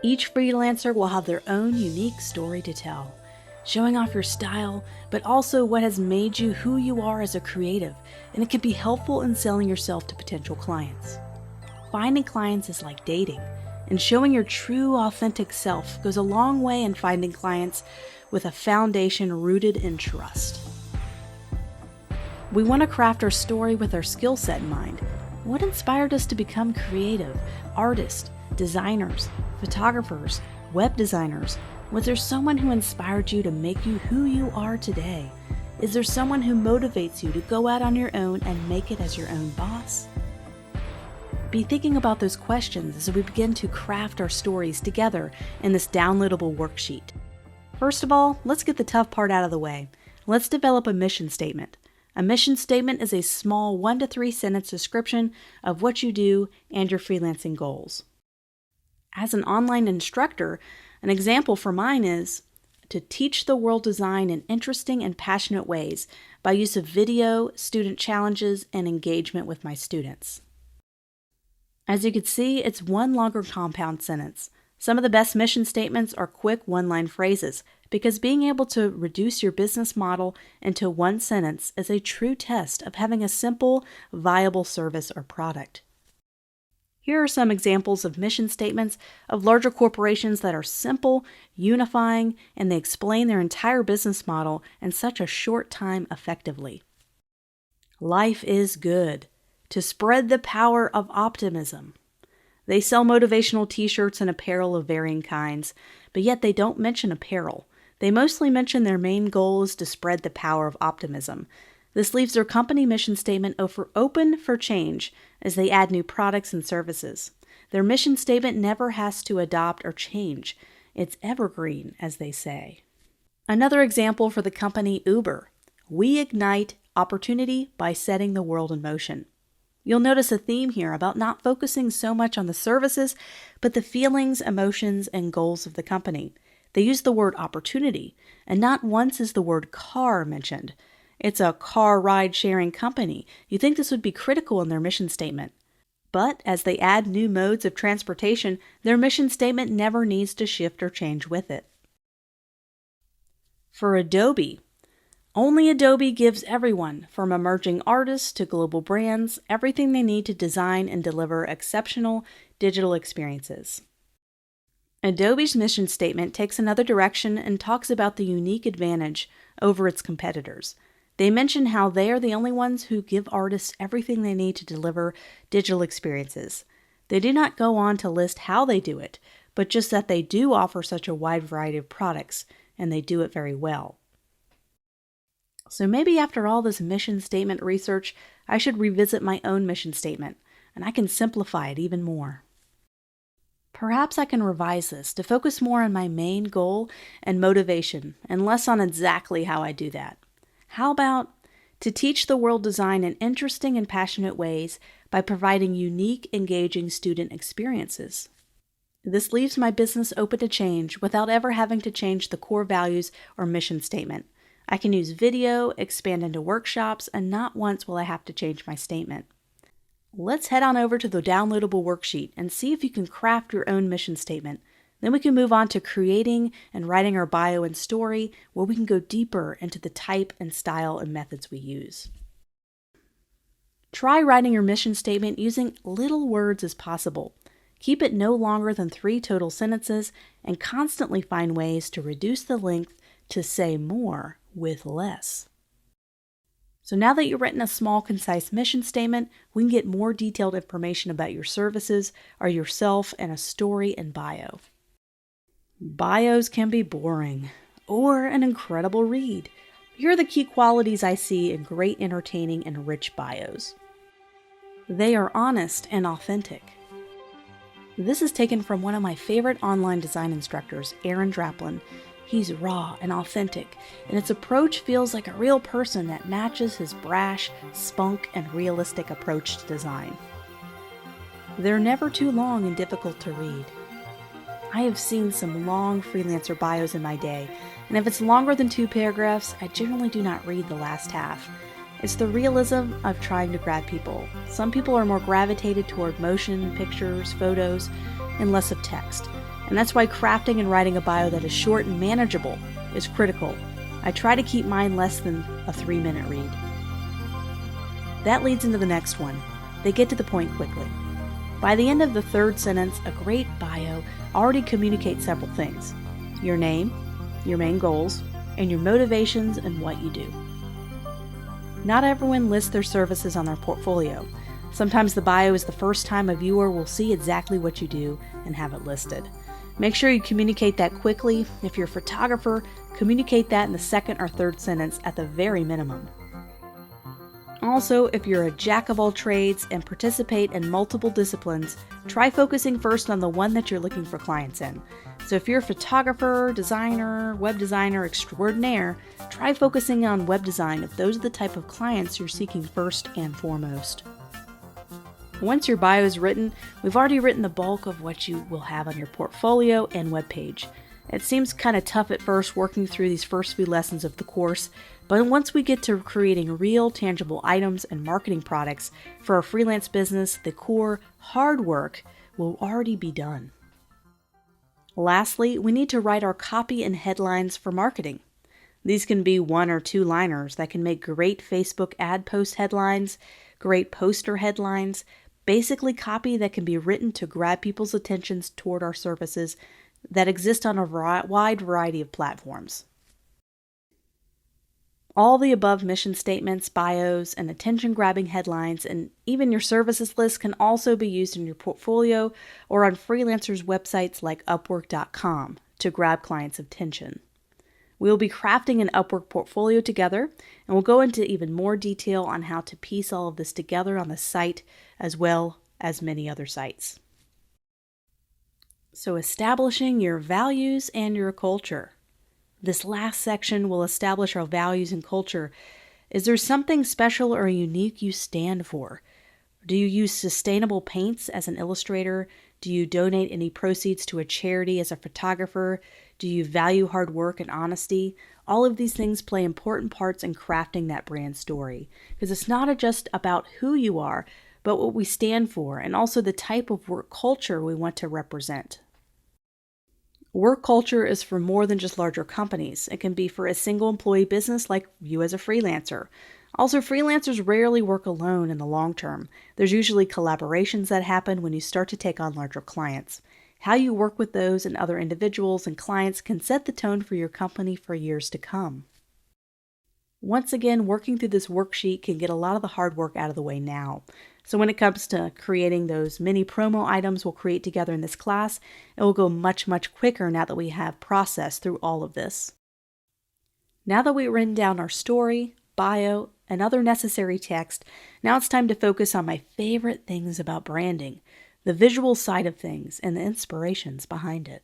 Each freelancer will have their own unique story to tell, showing off your style, but also what has made you who you are as a creative, and it can be helpful in selling yourself to potential clients. Finding clients is like dating, and showing your true, authentic self goes a long way in finding clients with a foundation rooted in trust. We want to craft our story with our skill set in mind. What inspired us to become creative, artists, designers, photographers, web designers? Was there someone who inspired you to make you who you are today? Is there someone who motivates you to go out on your own and make it as your own boss? Be thinking about those questions as we begin to craft our stories together in this downloadable worksheet. First of all, let's get the tough part out of the way. Let's develop a mission statement. A mission statement is a small 1 to 3 sentence description of what you do and your freelancing goals. As an online instructor, an example for mine is to teach the world design in interesting and passionate ways by use of video, student challenges, and engagement with my students. As you can see, it's one longer compound sentence. Some of the best mission statements are quick one-line phrases because being able to reduce your business model into one sentence is a true test of having a simple, viable service or product. Here are some examples of mission statements of larger corporations that are simple, unifying, and they explain their entire business model in such a short time effectively. Life is good. To spread the power of optimism. They sell motivational t-shirts and apparel of varying kinds, but yet they don't mention apparel. They mostly mention their main goal is to spread the power of optimism. This leaves their company mission statement open for change as they add new products and services. Their mission statement never has to adopt or change. It's evergreen, as they say. Another example for the company Uber. We ignite opportunity by setting the world in motion. You'll notice a theme here about not focusing so much on the services, but the feelings, emotions, and goals of the company. They use the word opportunity, and not once is the word car mentioned. It's a car ride-sharing company. You'd think this would be critical in their mission statement. But as they add new modes of transportation, their mission statement never needs to shift or change with it. For Adobe, only Adobe gives everyone, from emerging artists to global brands, everything they need to design and deliver exceptional digital experiences. Adobe's mission statement takes another direction and talks about the unique advantage over its competitors. They mention how they are the only ones who give artists everything they need to deliver digital experiences. They do not go on to list how they do it, but just that they do offer such a wide variety of products, and they do it very well. So maybe after all this mission statement research, I should revisit my own mission statement, and I can simplify it even more. Perhaps I can revise this to focus more on my main goal and motivation, and less on exactly how I do that. How about to teach the world design in interesting and passionate ways by providing unique, engaging student experiences? This leaves my business open to change without ever having to change the core values or mission statement. I can use video, expand into workshops, and not once will I have to change my statement. Let's head on over to the downloadable worksheet and see if you can craft your own mission statement. Then we can move on to creating and writing our bio and story, where we can go deeper into the type and style and methods we use. Try writing your mission statement using little words as possible. Keep it no longer than 3 total sentences and constantly find ways to reduce the length to say more with less. So now that you've written a small, concise mission statement, we can get more detailed information about your services or yourself and a story and bio. Bios can be boring or an incredible read. Here are the key qualities I see in great, entertaining, and rich bios. They are honest and authentic. This is taken from one of my favorite online design instructors, Aaron Draplin. He's raw and authentic, and its approach feels like a real person that matches his brash, spunk, and realistic approach to design. They're never too long and difficult to read. I have seen some long freelancer bios in my day, and if it's longer than 2 paragraphs, I generally do not read the last half. It's the realism of trying to grab people. Some people are more gravitated toward motion, pictures, photos, and less of text. And that's why crafting and writing a bio that is short and manageable is critical. I try to keep mine less than a 3-minute read. That leads into the next one. They get to the point quickly. By the end of the third sentence, a great bio already communicates several things: your name, your main goals, and your motivations and what you do. Not everyone lists their services on their portfolio. Sometimes the bio is the first time a viewer will see exactly what you do and have it listed. Make sure you communicate that quickly. If you're a photographer, communicate that in the second or third sentence at the very minimum. Also, if you're a jack of all trades and participate in multiple disciplines, try focusing first on the one that you're looking for clients in. So if you're a photographer, designer, web designer extraordinaire, try focusing on web design if those are the type of clients you're seeking first and foremost. Once your bio is written, we've already written the bulk of what you will have on your portfolio and webpage. It seems kind of tough at first working through these first few lessons of the course, but once we get to creating real, tangible items and marketing products for our freelance business, the core, hard work will already be done. Lastly, we need to write our copy and headlines for marketing. These can be 1 or 2 liners that can make great Facebook ad post headlines, great poster headlines, basically copy that can be written to grab people's attentions toward our services that exist on a wide variety of platforms. All the above mission statements, bios, and attention-grabbing headlines, and even your services list can also be used in your portfolio or on freelancers' websites like Upwork.com to grab clients' attention. We will be crafting an Upwork portfolio together, and we'll go into even more detail on how to piece all of this together on the site as well as many other sites. So establishing your values and your culture. This last section will establish our values and culture. Is there something special or unique you stand for? Do you use sustainable paints as an illustrator? Do you donate any proceeds to a charity as a photographer? Do you value hard work and honesty? All of these things play important parts in crafting that brand story, because it's not just about who you are, but what we stand for, and also the type of work culture we want to represent. Work culture is for more than just larger companies. It can be for a single employee business like you as a freelancer. Also, freelancers rarely work alone in the long term. There's usually collaborations that happen when you start to take on larger clients. How you work with those and other individuals and clients can set the tone for your company for years to come. Once again, working through this worksheet can get a lot of the hard work out of the way now. So when it comes to creating those mini promo items we'll create together in this class, it will go much, much quicker now that we have processed through all of this. Now that we've written down our story, bio, and other necessary text, now it's time to focus on my favorite things about branding, the visual side of things and the inspirations behind it.